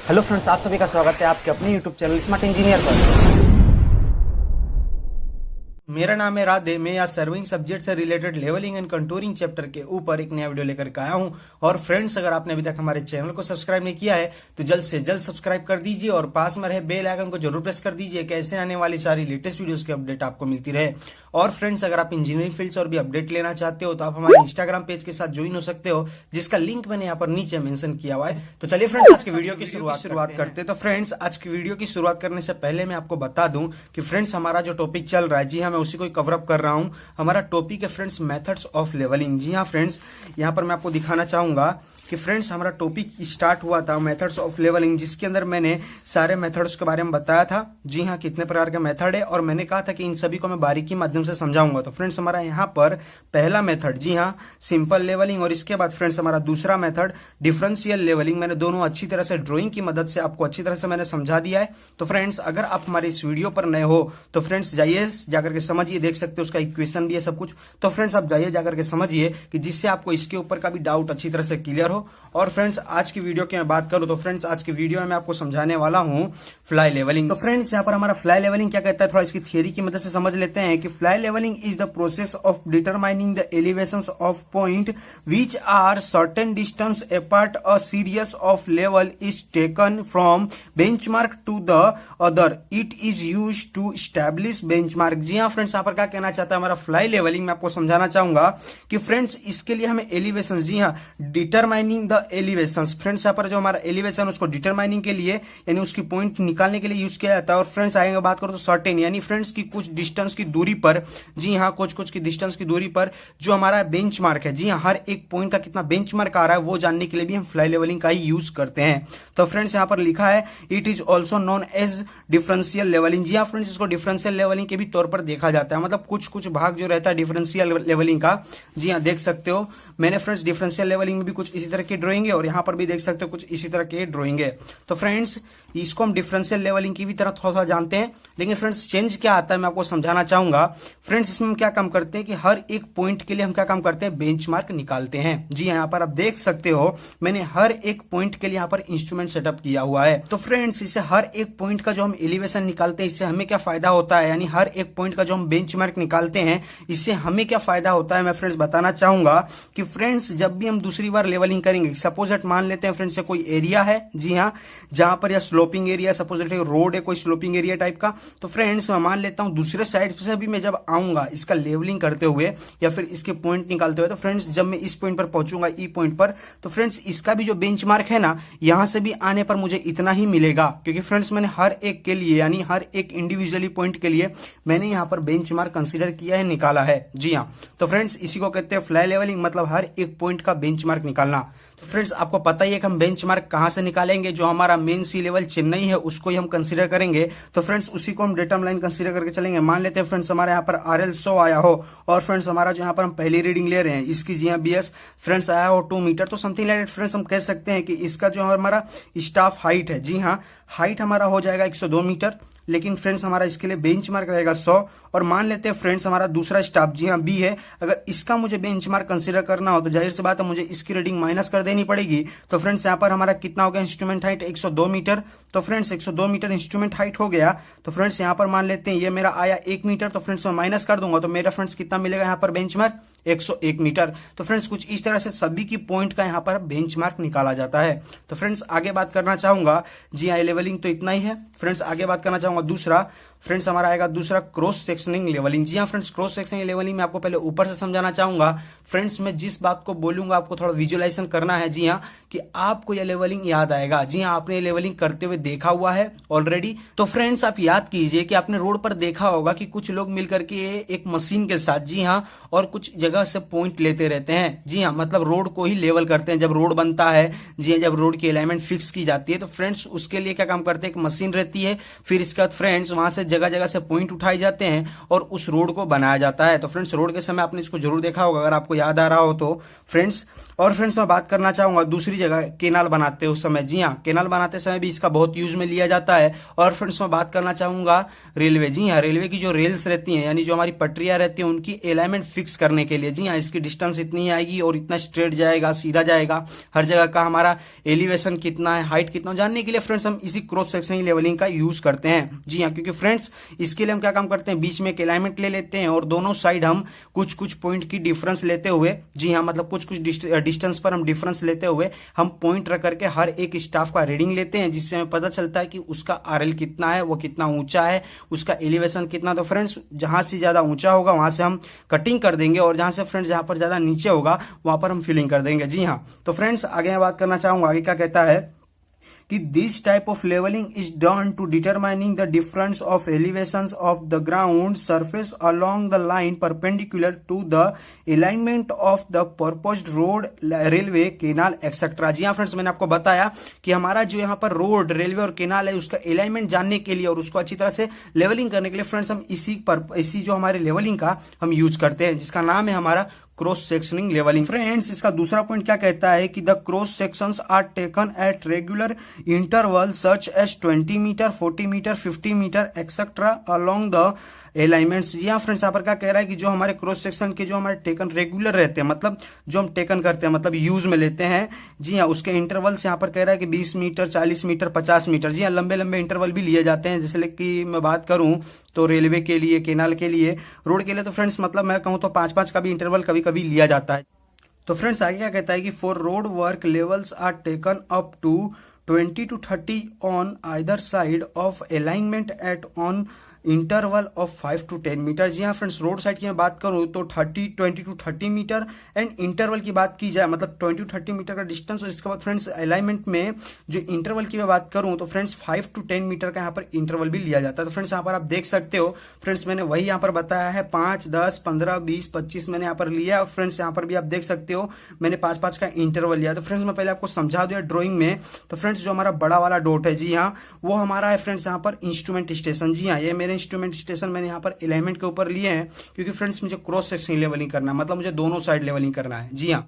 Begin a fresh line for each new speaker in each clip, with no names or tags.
Hello friends, आप सभी का स्वागत है आपके अपने यूट्यूब चैनल स्मार्ट इंजीनियर पर।
मेरा नाम है राधे। मैं आज सर्विंग सब्जेक्ट से related levelling and contouring chapter के ऊपर एक नया वीडियो लेकर के आया हूं। और फ्रेंड्स, अगर आपने अभी तक हमारे चैनल को सब्सक्राइब नहीं किया है तो जल्द से जल्द सब्सक्राइब कर दीजिए और पास में रहे बेल आइकन को जरूर प्रेस कर दीजिए, कैसे आने वाली सारी लेटेस्ट वीडियोस की अपडेट आपको मिलती रहे। और फ्रेंड्स, अगर आप इंजीनियरिंग फील्ड से और भी अपडेट लेना चाहते हो तो आप हमारे इंस्टाग्राम पेज के साथ ज्वाइन हो सकते हो, जिसका लिंक मैंने यहाँ पर नीचे मेंशन किया हुआ है। तो चलिए फ्रेंड्स, आज की वीडियो की शुरुआत करते हैं। तो फ्रेंड्स, आज की वीडियो की शुरुआत करने से पहले मैं आपको बता दूं कि फ्रेंड्स, हमारा जो टॉपिक चल रहा है, जी हाँ, मैं उसी को कवर अप कर रहा हूं। हमारा टॉपिक है फ्रेंड्स मेथड्स ऑफ लेवलिंग। जी हाँ फ्रेंड्स, यहां पर मैं आपको दिखाना चाहूंगा कि फ्रेंड्स, हमारा टॉपिक स्टार्ट हुआ था मेथड्स ऑफ लेवलिंग, जिसके अंदर मैंने सारे मेथड्स के बारे में बताया था। जी हाँ, कितने प्रकार के मेथड है और मैंने कहा था कि इन सभी को मैं बारीकी माध्यम से समझाऊंगा। तो फ्रेंड्स, हमारा यहाँ पर पहला मेथड, जी हाँ, सिंपल लेवलिंग, और इसके बाद फ्रेंड्स हमारा दूसरा मेथड डिफरेंशियल लेवलिंग। मैंने दोनों अच्छी तरह से ड्राइंग की मदद से आपको अच्छी तरह से मैंने समझा दिया है। तो फ्रेंड्स, अगर आप हमारे इस वीडियो पर नए हो तो फ्रेंड्स जाइए, जाकर के समझिए, देख सकते हो उसका इक्वेशन भी है, सब कुछ। तो फ्रेंड्स, आप जाइए जाकर के समझिए कि जिससे आपको इसके ऊपर का भी डाउट अच्छी तरह से क्लियर हो। और फ्रेंड्स, आज की वीडियो की मैं बात करूं तो फ्रेंड्स, आज की वीडियो में मैं आपको समझाने वाला हूं फ्लाई लेवलिंग। तो फ्रेंड्स, यहाँ पर हमारा फ्लाई लेवलिंग क्या कहता है, थोड़ा इसकी थियरी की मदद से समझ लेते हैं कि fly levelling is the process of determining the elevations of point which are certain distance apart. A series of level is taken from benchmark to the other. It is use to establish benchmark. जी हाँ friends, यहाँ पर क्या कहना चाहता है हमारा fly levelling, मैं आपको समझाना चाहूंगा कि फ्रेंड्स, इसके लिए हमें एलिवेशन, जी हाँ, डिटरमाइनिंग द एलिवेशन। फ्रेंड्स, यहाँ पर जो हमारा एलिवेशन उसको डिटरमाइनिंग के लिए यानी उसकी पॉइंट निकालने के लिए यूज किया जाता है। और फ्रेंड्स, आगे बात करो तो सर्टेन यानी फ्रेंड्स की कुछ डिस्टेंस की दूरी पर, जी हाँ, कुछ की डिस्टेंस की दूरी पर जो हमारा बेंचमार्क है, जी हाँ, हर एक पॉइंट का कितना बेंचमार्क आ रहा है वो जानने के लिए भी हम फ्लाई लेवलिंग का ही यूज करते हैं। तो फ्रेंड्स, यहाँ पर लिखा है it is also known as differential levelling. जी हाँ फ्रेंड्स, इसको डिफरेंशियल लेवलिंग के भी तौर पर देखा जाता है, मतलब कुछ भाग जो रहता है डिफरेंशियल लेवलिंग का। जी हाँ, देख सकते हो मैंने फ्रेंड्स डिफरेंशियल लेवलिंग में भी कुछ इसी तरह की ड्राइंग है और यहाँ पर भी देख सकते हो कुछ इसी तरह की ड्राइंग है। तो फ्रेंड्स, इसको हम डिफरेंशियल लेवलिंग की भी तरह थोड़ा जानते हैं, लेकिन फ्रेंड्स चेंज क्या आता है मैं आपको समझाना चाहूंगा। फ्रेंड्स, इसमें हम क्या काम करते हैं कि हर एक पॉइंट के लिए हम क्या काम करते हैं, बेंचमार्क निकालते हैं। जी यहाँ पर आप देख सकते हो मैंने हर एक पॉइंट के लिए यहाँ पर इंस्ट्रूमेंट सेटअप किया हुआ है। तो फ्रेंड्स, इससे हर एक पॉइंट का जो हम एलिवेशन निकालते हैं इससे हमें क्या फायदा होता है, यानी हर एक पॉइंट का जो हम बेंचमार्क निकालते हैं इससे हमें क्या फायदा होता है, मैं फ्रेंड्स बताना चाहूंगा कि फ्रेंड्स, जब भी हम दूसरी बार लेवलिंग करेंगे, सपोज दैट मान लेते हैं फ्रेंड्स कोई एरिया है, जी हाँ, जहां पर या sloping area, suppose that road है कोई स्लोपिंग एरिया टाइप का। तो फ्रेंड्स, मैं मान लेता हूं दूसरे साइड से भी मैं जब आऊंगा इसका लेवलिंग करते हुए या फिर इसके पॉइंट निकालते हुए, तो फ्रेंड्स जब मैं इस पॉइंट पर पहुंचूंगा, ई पॉइंट पर, तो फ्रेंड्स इसका भी जो बेंचमार्क है ना, यहां से भी आने पर मुझे इतना ही मिलेगा, क्योंकि फ्रेंड्स मैंने हर एक के लिए यानी हर एक इंडिविजुअली पॉइंट के लिए मैंने यहां पर बेंचमार्क कंसीडर किया है, निकाला है। जी हाँ, तो फ्रेंड्स इसी को कहते हैं फ्लाई लेवलिंग, मतलब हर एक पॉइंट का बेंचमार्क निकालना। तो फ्रेंड्स, आपको पता ही है कि हम बेंचमार्क कहां से निकालेंगे, जो हमारा मेन सी लेवल चेन्नई है उसको ही हम कंसीडर करेंगे। तो फ्रेंड्स, उसी को हम डेटम लाइन कंसीडर करके चलेंगे। मान लेते हैं फ्रेंड्स हमारे यहाँ पर RL 100 आया हो और फ्रेंड्स हमारा जो यहाँ पर हम पहली रीडिंग ले रहे हैं इसकी, जी हाँ, BS फ्रेंड्स आया हो 2 मीटर, तो समथिंग लाइक फ्रेंड्स हम कह सकते हैं कि इसका जो हमारा स्टाफ हाइट है, जी हाँ, हाइट हमारा हो जाएगा 102 मीटर, लेकिन फ्रेंड्स हमारा इसके लिए बेंचमार्क रहेगा 100। और मान लेते हैं फ्रेंड्स हमारा दूसरा स्टाफ, जी हाँ, B है, अगर इसका मुझे बेंचमार्क कंसीडर करना हो तो जाहिर सी बात है मुझे इसकी रीडिंग माइनस कर देनी पड़ेगी। तो फ्रेंड्स यहाँ पर हमारा कितना हो गया इंस्ट्रूमेंट हाइट, 102 मीटर। तो फ्रेंड्स 102 मीटर इंस्ट्रूमेंट हाइट हो गया। तो फ्रेंड्स यहाँ पर मान लेते हैं ये मेरा आया 1 मीटर, तो फ्रेंड्स मैं माइनस कर दूंगा तो मेरा फ्रेंड्स कितना मिलेगा यहाँ पर बेंचमार्क, 101 मीटर। तो फ्रेंड्स कुछ इस तरह से सभी की पॉइंट का यहाँ पर बेंचमार्क निकाला जाता है। तो फ्रेंड्स आगे बात करना चाहूंगा, जी हाँ, लेवलिंग तो इतना ही है। फ्रेंड्स आगे बात करना चाहूंगा दूसरा, फ्रेंड्स हमारा आएगा दूसरा क्रॉस सेक्शनिंग लेवलिंग। जी हाँ फ्रेंड्स, क्रॉस सेक्शनिंग लेवलिंग में आपको पहले ऊपर से समझाना चाहूंगा। फ्रेंड्स मैं जिस बात को बोलूंगा आपको थोड़ा विजुअलाइजेशन करना है, जी हाँ, कि आपको यह लेवलिंग याद आएगा। जी हाँ, आपने लेवलिंग करते हुए देखा हुआ है ऑलरेडी। तो फ्रेंड्स आप याद कीजिए कि आपने रोड पर देखा होगा कि कुछ लोग मिलकर के एक मशीन के साथ, जी हाँ, और कुछ जगह से पॉइंट लेते रहते हैं। जी हाँ, मतलब रोड को ही लेवल करते हैं। जब रोड बनता है, जी हाँ, जब रोड की अलाइनमेंट फिक्स की जाती है तो फ्रेंड्स उसके लिए क्या काम करते हैं, एक मशीन रहती है, फिर इसके बाद फ्रेंड्स वहां से जगह जगह से पॉइंट उठाए जाते हैं और उस रोड को बनाया जाता है। तो फ्रेंड्स रोड के समय आपने इसको जरूर देखा होगा, अगर आपको याद आ रहा हो तो फ्रेंड्स। और फ्रेंड्स मैं बात करना चाहूंगा दूसरी जगह केनाल बनाते उस समय। जी हाँ, केनाल बनाते समय भी इसका बहुत यूज में लिया जाता है। और फ्रेंड्स मैं बात करना चाहूंगा रेलवे। जी हाँ, रेलवे की जो रेल्स रहती हैं यानी जो हमारी पटरियां रहती हैं उनकी अलाइनमेंट फिक्स करने के लिए। जी हाँ, इसकी डिस्टेंस इतनी आएगी और इतना स्ट्रेट जाएगा, सीधा जाएगा, हर जगह का हमारा एलिवेशन कितना है, हाइट कितना जानने के लिए फ्रेंड्स हम इसी क्रॉस सेक्शनल लेवलिंग का यूज करते हैं। जी हाँ, क्योंकि फ्रेंड्स इसके लिए हम क्या काम करते हैं, बीच में एक अलाइनमेंट ले लेते हैं और दोनों साइड हम कुछ कुछ पॉइंट की डिफरेंस लेते हुए, जी हाँ मतलब कुछ कुछ डिस्टेंस पर हम डिफरेंस लेते हुए हम पॉइंट रख करके हर एक स्टाफ का रीडिंग लेते हैं, जिससे हमें पता चलता है कि उसका आरएल कितना है, वो कितना ऊंचा है, उसका एलिवेशन कितना। तो फ्रेंड्स जहां से ज्यादा ऊंचा होगा वहां से हम कटिंग कर देंगे और जहां से फ्रेंड्स जहां पर ज्यादा नीचे होगा वहां पर हम फिलिंग कर देंगे। जी हाँ, तो फ्रेंड्स आगे मैं बात करना चाहूंगा, आगे क्या कहता है कि this type of leveling is done to determining the difference of elevations of the ground surface along the line perpendicular to the alignment of the proposed road, railway, canal, etc. जी हाँ फ्रेंड्स, मैंने आपको बताया कि हमारा जो यहाँ पर road, railway और केनाल है उसका अलाइनमेंट जानने के लिए और उसको अच्छी तरह से लेवलिंग करने के लिए फ्रेंड्स हम इसी जो हमारे लेवलिंग का हम यूज करते हैं, जिसका नाम है हमारा क्रॉस सेक्शनिंग लेवलिंग। फ्रेंड्स इसका दूसरा पॉइंट क्या कहता है कि the cross sections are taken at regular interval such as 20 metre, 40 metre, 50 metre etcetera along the alignments. जी हाँ फ्रेंड्स, यहाँ पर क्या कह रहा है कि जो हमारे क्रॉस सेक्शन के जो हमारे टेकन रेगुलर रहते हैं, मतलब जो हम टेकन करते हैं मतलब यूज में लेते हैं, जी हाँ उसके इंटरवल्स यहाँ पर कह रहा है कि 20 मीटर, 40 मीटर, 50 मीटर। जी हाँ, लंबे लंबे इंटरवल भी लिए जाते हैं। जैसे कि मैं बात करूं तो रेलवे के लिए, केनाल के लिए, रोड के लिए तो फ्रेंड्स मतलब मैं कहूँ तो 5-5 का भी इंटरवल कभी कभी लिया जाता है। तो फ्रेंड्स आगे क्या कहता है कि for road work levels are taken up to 20 to 30 on either side of alignment at on interval of 5 to 10 metre. जी हाँ फ्रेंड्स, रोड साइड की मैं बात करूं तो 20 to 30 मीटर एंड इंटरवल की बात की जाए मतलब 20 to 30 मीटर का डिस्टेंस। और इसके बाद फ्रेंड्स अलाइनमेंट में जो इंटरवल की मैं बात करूं तो फ्रेंड्स 5 to 10 मीटर का यहाँ पर इंटरवल भी लिया जाता है। तो फ्रेंड्स यहाँ पर आप देख सकते हो फ्रेंड्स, मैंने वही यहाँ पर बताया है 5, 10, 15, 20, 25 मैंने यहाँ पर लिया। और फ्रेंड्स यहाँ पर भी आप देख सकते हो मैंने 5-5 का इंटरवल लिया। तो फ्रेंड्स मैं पहले आपको समझा दिया ड्रॉइंग में। तो फ्रेंड्स जो हमारा बड़ा वाला डॉट है, जी हाँ वो हमारा है फ्रेंड्स यहाँ पर इंस्ट्रूमेंट स्टेशन। जी हाँ, ये मेरे इंस्ट्रूमेंट स्टेशन मैंने यहाँ पर अलाइनमेंट के ऊपर लिए हैं, क्योंकि फ्रेंड्स मुझे क्रॉस सेक्शन लेवलिंग करना है, मतलब मुझे दोनों साइड लेवलिंग करना है। जी हाँ,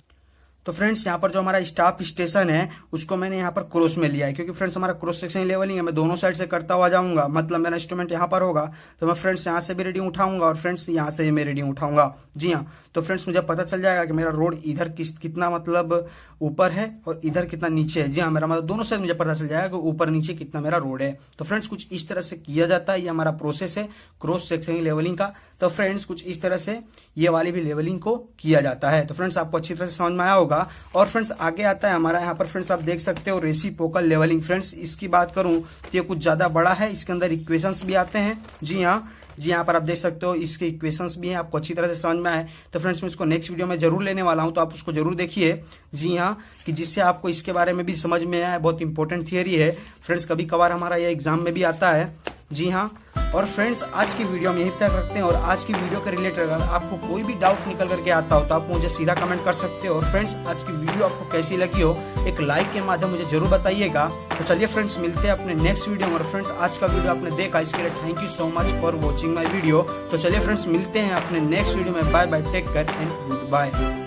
तो फ्रेंड्स यहाँ पर जो हमारा स्टाफ स्टेशन है उसको मैंने यहाँ पर क्रॉस में लिया है, क्योंकि फ्रेंड्स हमारा क्रॉस सेक्शन लेवलिंग है, मैं दोनों साइड से करता हुआ जाऊंगा। मतलब मेरा इंस्ट्रूमेंट यहाँ पर होगा तो मैं फ्रेंड्स यहाँ से भी रीडिंग उठाऊंगा और फ्रेंड्स यहाँ से मैं रीडिंग उठाऊंगा। जी हाँ, तो फ्रेंड्स मुझे पता चल जाएगा कि मेरा रोड इधर कितना मतलब ऊपर है और इधर कितना नीचे है। जी हाँ, मेरा मतलब दोनों साइड मुझे पता चल जाएगा कि ऊपर नीचे कितना मेरा रोड है। तो फ्रेंड्स कुछ इस तरह से किया जाता है, ये हमारा प्रोसेस है क्रॉस सेक्शनल लेवलिंग का। तो फ्रेंड्स कुछ इस तरह से ये वाली भी लेवलिंग को किया जाता है। तो फ्रेंड्स आपको अच्छी तरह से समझ में आया होगा। और फ्रेंड्स आगे आता है हमारा यहाँ पर फ्रेंड्स आप देख सकते हो रेसिप्रोकल लेवलिंग। फ्रेंड्स इसकी बात करूं तो ये कुछ ज्यादा बड़ा है, इसके अंदर इक्वेशंस भी आते हैं। जी हाँ, जी यहाँ पर आप देख सकते हो इसके इक्वेशंस भी हैं, आपको अच्छी तरह से समझ में आए। तो फ्रेंड्स मैं इसको नेक्स्ट वीडियो में जरूर लेने वाला हूं, तो आप उसको जरूर देखिए। जी हाँ, कि जिससे आपको इसके बारे में भी समझ में आए। बहुत इंपॉर्टेंट थियरी है फ्रेंड्स, कभी कभार हमारा ये एग्जाम में भी आता है। जी हाँ, और फ्रेंड्स आज की वीडियो हम यहीं तक रखते हैं। और आज की वीडियो के रिलेटेड अगर आपको कोई भी डाउट निकल करके आता हो तो आप मुझे सीधा कमेंट कर सकते हो। और फ्रेंड्स आज की वीडियो आपको कैसी लगी हो एक लाइक के माध्यम मुझे जरूर बताइएगा। तो चलिए फ्रेंड्स मिलते हैं अपने नेक्स्ट वीडियो में। और फ्रेंड्स आज का वीडियो आपने देखा इसके लिए thank you so much for watching my video. तो चलिए फ्रेंड्स मिलते हैं अपने नेक्स्ट वीडियो में। Bye bye, take care and good bye.